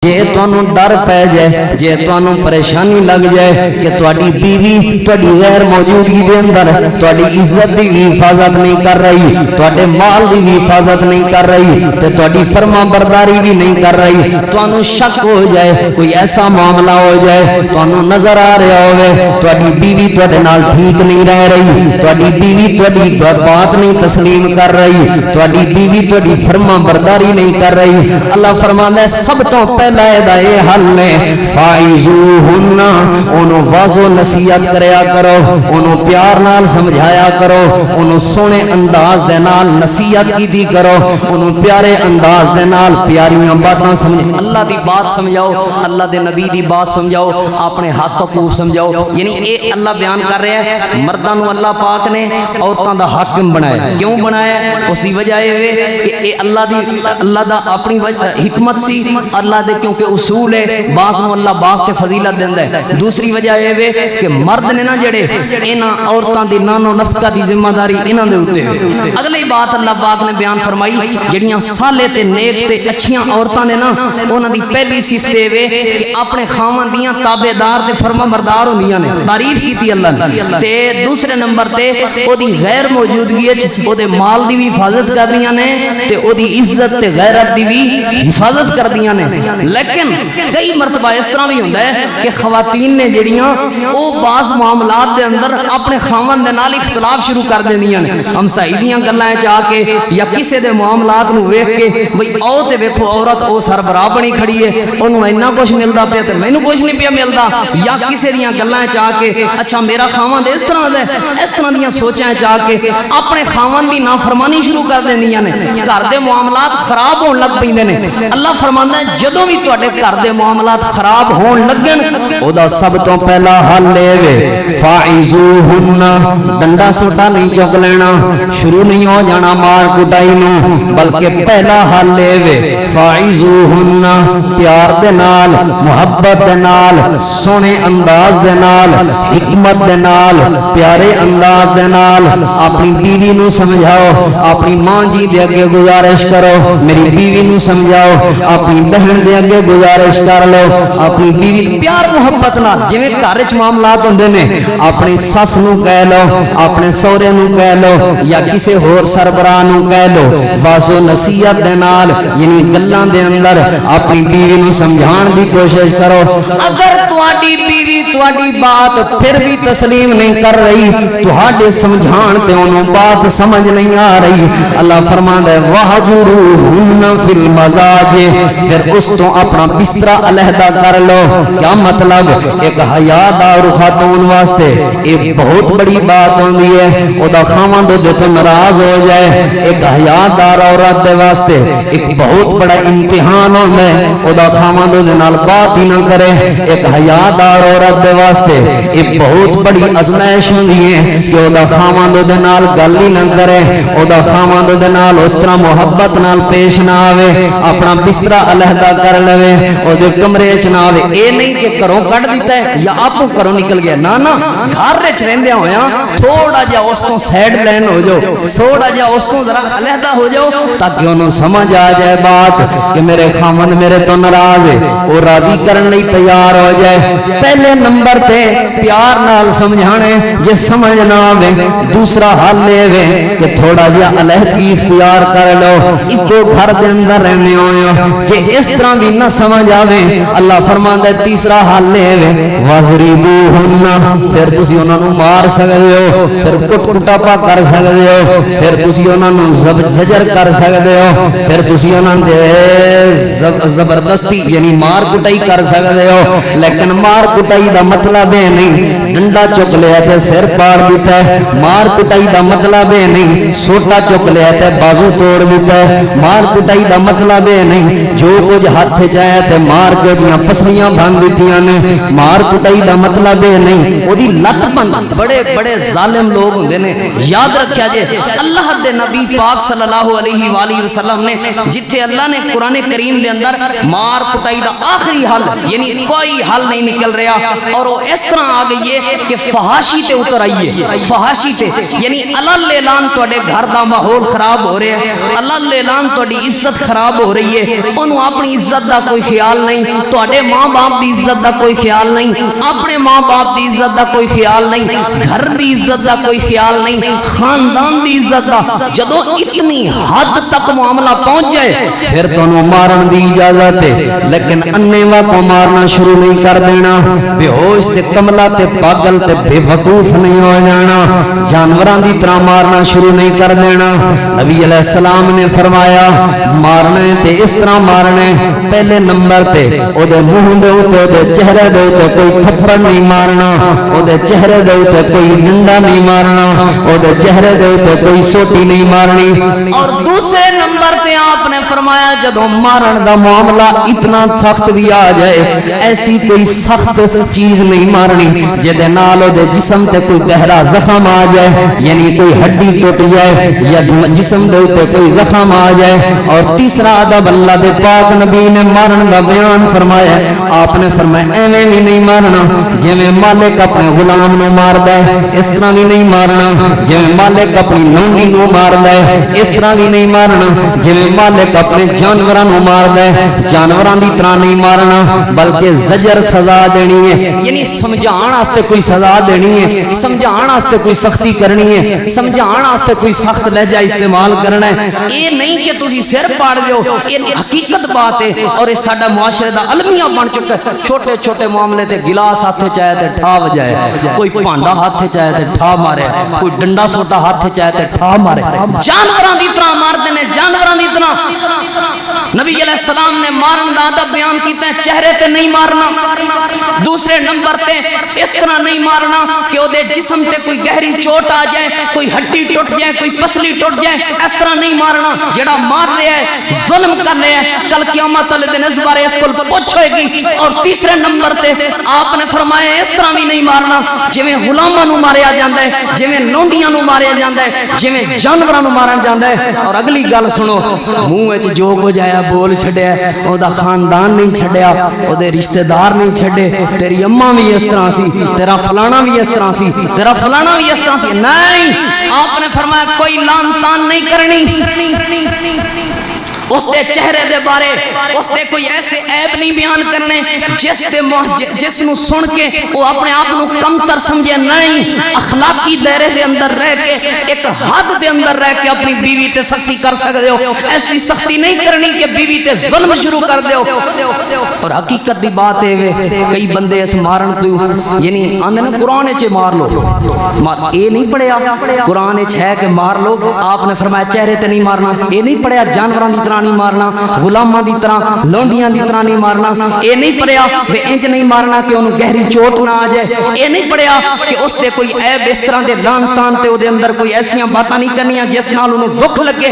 जे तुहानू डर पै जाए, जे तुहानू परेशानी लग जाए कि तुहाडी बीवी तुहाडी गैर मौजूदगी दे अंदर तुहाडी इज्जत दी भी हिफाजत नहीं कर रही, तुहाडे माल दी भी हिफाजत नहीं कर रही, ते तुहाडी फर्मा बरदारी भी नहीं कर रही, तुहानू शक हो जाए, कोई ऐसा मामला हो जाए, तुहानू नजर आ रहा होवे तुहाडी बीवी तुहाडे नाल ठीक नहीं रह रही, तुहाडी बीवी तुहाडी बात नहीं तस्लीम कर रही, तुहाडी बीवी तुहाडी फर्मा बरदारी नहीं कर रही, अल्लाह फरमांदा है सब तो हल ने फाइजूहुन्ना ओनू वाज़ो नसीहत करया करो, ओनू प्यार नाल समझाया करो, ओनू सोने अंदाज दे नाल नसीहत कीती करो, ओनू प्यारे अंदाज दे नाल प्यारियां बातां समझ अल्लाह दी बात समझाओ, अल्लाह दे नबी दी बात समझाओ, अपने हक हकूक समझाओ। यानी ये अल्लाह बयान कर रहा है मर्दां नू अल्लाह पाक ने औरतां दा हाकिम बनाया। क्यों बनाया? उसकी वजह ये कि ये अल्लाह दा अपनी हिकमत सी, अल्लाह दे क्योंकि उसूल है, बास नूं अल्लाह बास ते फजीलत देंदा है। दूसरी वजह यह है कि मर्द ने ना जड़े इन्हां औरतां दी नानो नफका दी जिम्मेदारी इन्हां दे उत्ते है। अगली बात अल्लाह पाक ने बयान फरमाई जड़ियां साले ते नेक ते अच्छियां औरतां ने ना उन्हां दी पहली सिफत ये कि अपने खावन दियां ताबेदार ते फर्मा बरदार होंदियां ने, तारीफ कीती अल्लाह ने। ते दूसरे नंबर ते ओदी गैर मौजूदगी विच ओदे माल दी भी हिफाजत करदियां ने ते ओदी इज्जत ते गैरत दी भी हिफाजत करदियां ने। लेकिन कई मरतबा इस तरह भी होता है कि खवातीन ने जड़ियां वो बाज़ मामलात दे अंदर अपने खावन दे नाल इख्तलाफ शुरू कर देंदियां ने। हमसाई दियां गल्लां च आके या किसी दे मामलात नूं वेख के बई आओ ते वेखो औरत ओ सरबराह बनी खड़ी है, ओनू इन्ना कुछ मिलदा पिया ते मैनू कुछ नहीं पिया मिलदा, या किसी दियां गल्लां च आके अच्छा मेरा खावन इस तरह दा इस तरह दियां सोचां च आके अपने खावन दी नाफरमानी शुरू कर देंदियां ने। घर दे मामलात खराब होण लग पैंदे ने। अल्लाह फरमांदा है जदों भी तुहाडे घर दे मामलात खराब होण लगन ओदा सब तो पहला हल लेवे फाइजूहुन्ना, डंडा सोटा नहीं चुक लेना, शुरू नहीं हो जाना मार कुटाई नूं, बल्कि पहला हल लेवे फाइजूहुन्ना, प्यार दे नाल मुहब्बत दे नाल सोने अंदाज दे नाल हिकमत दे नाल प्यारे अंदाज दे नाल अपनी बीवी नूं समझाओ, अपनी मां जी दे अगे गुजारिश करो मेरी बीवी नूं समझाओ, अपनी बहन दे अगे गुजारिश कर लो, अपनी बीवी प्यार मुहब्बत नाल जिवें घर विच मामलात हुंदे ने अपनी सस नूं कह लो, अपने सहुरे नूं कह लो या किसी होर सरबराह नूं कह लो, वाज़ो नसीहत दे नाल यानी गल्लां दे अंदर अपनी बीवी नूं समझाण दी कोशिश करो। अगर तुहाडी बीवी तुहाडी बात फिर भी तस्लीम नहीं कर रही, तुहाडे समझाण ते ओनू बात समझ नहीं आ रही, अल्लाह फरमांदा है वहजुरूहुन्ना फिल मज़ाजी, फिर उस तो अपना बिस्तरा अलहदा कर लो। क्या मतलब? एक हयादार खातून वास्ते एक बहुत बड़ी बात होंदी है ओदा खावंद ओदे तो नाराज हो जाए। एक हयादार औरत दे वास्ते एक बहुत बड़ा इम्तिहान होंदा है ओदा खावंद ओदे नाल बात ही ना करे। एक हयादार औरत दे वास्ते एक बहुत बड़ी आजमाइश होंदी है कि ओदा खावंद ओदे नाल गल ही ना करे, ओदा खावंद ओदे नाल उस तरह मुहब्बत नाल पेश ना आवे, अपना बिस्तरा अलहदा कर लेवे, ओदे कमरे च ना आवे। ये नहीं कि घरों कढ़ दिता है या आपो घरों निकल गया, ना ना, घर विच रहिंदे होया थोड़ा जिहा उस तो साइड लाइन हो जाओ, थोड़ा जिहा उस तो जरा अलहदा हो जाओ ताकि उन्होंने समझ आ जाए बात कि मेरे खामन मेरे तो नाराज है, वो राजी करने लई तैयार हो जाए। पहले नंबर पे प्यार नाल समझाने, जे समझ ना आवे दूसरा हल लेवे कि थोड़ा जिहा अलहदगी इख्तियार कर लो, इको घर दे अंदर रहने हो। जे इस तरह भी ना समझ आवे अल्लाह फरमांदा है तीसरा हल लेवे वज़रिबूहुन्ना, फिर तुसी उन्हां नूं मार सकदे हो, फिर कुटापा कर सकदे हो, फिर तुसी उन्हां नूं ज़जर कर सकदे हो, फिर तुसी उन्हां दे जबरदस्ती यानी मार कुटाई कर सकदे हो। लेकिन मार कुटाई दा मतलब है नहीं डंडा चुक लिया ते सिर पाड़ दिता है, मार कुटाई दा मतलब है नहीं सोटा चुक लिया ते बाजू तोड़ दिता है, मार कुटाई दा मतलब है नहीं जो कुछ हाथ च आया ते मार के दियां पसलियां भन दित्तियां ने, मार कुटाई दा मतलब है नहीं ओदी लत भन। बड़े बड़े जालिम लोग होंदे ने, याद रखिया जे अल्लाह दे नबी पाक सल्लल्लाहु अलैहि वसल्लम ने जिथे अल्लाह ने कुरान करीम दे अंदर मार कुटाई दा आखिरी हल यानी कोई हल नहीं निकल रहा और वो इस तरह आ गई है कि फहाशी ते उतर आई है, फहाशी ते यानी अलल ऐलान तुहाडे घर दा माहौल खराब हो रहा है, अलल ऐलान तुहाडी इज्जत खराब हो रही है, ओनू अपनी इज्जत دا کوئی خیال نہیں، تواڈے ماں باپ دی عزت دا کوئی خیال نہیں، اپنے ماں باپ دی عزت دا کوئی خیال نہیں، گھر دی عزت دا کوئی خیال نہیں، خاندان دی عزت دا جدو اتنی حد تک معاملہ پہنچ جائے پھر تانوں مارن دی اجازت ہے، لیکن انیواں کو مارنا شروع نہیں کر دینا، بے ہوش تے کملا تے پاگل تے بے وقوف نہیں ہو جانا، جانوراں دی طرح مارنا شروع نہیں کر دینا۔ نبی علیہ السلام نے فرمایا مارنے تے اس طرح مارنے، پہلے نمبر تے او دے منہ دے اوتے او دے چہرے دے اوتے کوئی تھپڑ نہیں مارنا، او دے چہرے دے اوتے کوئی ڈنڈا نہیں مارنا، او دے چہرے دے اوتے کوئی سوٹی نہیں مارنی۔ اور دوسرے نمبر تے آپ نے فرمایا جدوں مارن دا معاملہ اتنا سخت بھی آ جائے ایسی کوئی سخت چیز نہیں مارنی جدے نال او دے جسم تے کوئی گہرا زخم آ جائے، یعنی کوئی ہڈی ٹوٹ جائے یا جسم دے اوتے کوئی زخم آ جائے۔ اور تیسرا ادب اللہ دے پاک نبی نے مارن دا بیان فرمایا، آپ نے فرمایا ایویں بھی نہیں مارنا جویں مالک اپنے غلام نو ماردا ہے، اس طرح بھی نہیں مارنا جویں مالک اپنی لونڈی نو ماردا ہے، اس طرح بھی نہیں مارنا جویں مالک اپنے جانوراں نو ماردا ہے، جانوراں دی طرح نہیں مارنا بلکہ زجر سزا دینی ہے، یعنی سمجھان واسطے کوئی سزا دینی ہے، سمجھان واسطے کوئی سختی کرنی ہے، سمجھان واسطے کوئی سخت لہجہ استعمال کرنا ہے۔ یہ نہیں کہ تسی سر پاڑ دیو، یہ حقیقت بات ہے اور یہ ساڈا معاشرے دا المیہ بن چکا ہے۔ چھوٹے چھوٹے معاملے تے گلاس ہاتھ چاہے تے ٹھا وجائے، کوئی پانڈا ہاتھ چاہے تے ٹھا مارے، کوئی ڈنڈا سوٹا ہاتھ چاہے تے ٹھا مارے، جانوراں دی طرح مار دینے، جانوراں دی طرح۔ نبی علیہ السلام نے مارن دا ادب بیان کیتا ہے، چہرے تے نہیں مارنا، دوسرے نمبر تے اس طرح نہیں مارنا کہ او دے جسم تے کوئی گہری چوٹ آ جائے، کوئی ہڈی ٹوٹ جائے، کوئی پسلی ٹوٹ جائے، اس طرح نہیں مارنا۔ جڑا مار رہا ہے ظلم کر رہا ہے، کل قیامت والے دن اس بارے اس کو پوچھ ہوئے گی۔ اور تیسرے نمبر تے آپ نے فرمایا اس طرح بھی نہیں مارنا جویں غلاماں نو ماریا جاندا ہے، جویں لونڈیاں نو ماریا جاندا ہے، جویں جانوراں نو مارن جاندا ہے۔ اور اگلی گل سنو، منہ وچ جو کچھ آیا بول چھڈیا، او دا خاندان نہیں چھڈیا، او دے رشتہ دار نہیں چھڈے، تیری اماں بھی اس طرح سی، تیرا فلانا بھی اس طرح سی، تیرا فلانا بھی اس طرح سی، نہیں۔ آپ نے فرمایا کوئی لان تان نہیں کرنی، اس دے چہرے دے بارے اس دے کوئی ایسے عیب نہیں بیان کرنے جس نو سن کے وہ اپنے آپ نو کم تر سمجھے، نہیں۔ اخلاقی دائرے دے اندر رہ کے ایک حد دے اندر رہ کے اپنی بیوی تے سختی کر سکتے ہو، ایسی سختی نہیں کرنی کہ بیوی تے ظلم شروع کر دے ہو۔ اور حقیقت دی بات ہے کئی بندے اس مارن تو یعنی آندے نا قرآن چ مار لو، اے نہیں پڑھیا قرآن چ ہے کہ مار لو، آپ نے فرمایا چہرے تے نہیں مارنا، اے نہیں پڑھیا جانوراں دی طرح نہیں مارنا، غلاماں دی طرح لونڈیاں دی طرح نہیں مارنا، اے نہیں پڑھیا کہ انج نہیں مارنا کہ انہوں گہری چوٹ نہ آ جائے، اے نہیں پڑھیا کہ اس دے کوئی عیب اس طرح دے لان تان تے او دے اندر کوئی ایسیاں باتاں نہیں کرنیاں جس نال انہوں دکھ لگے۔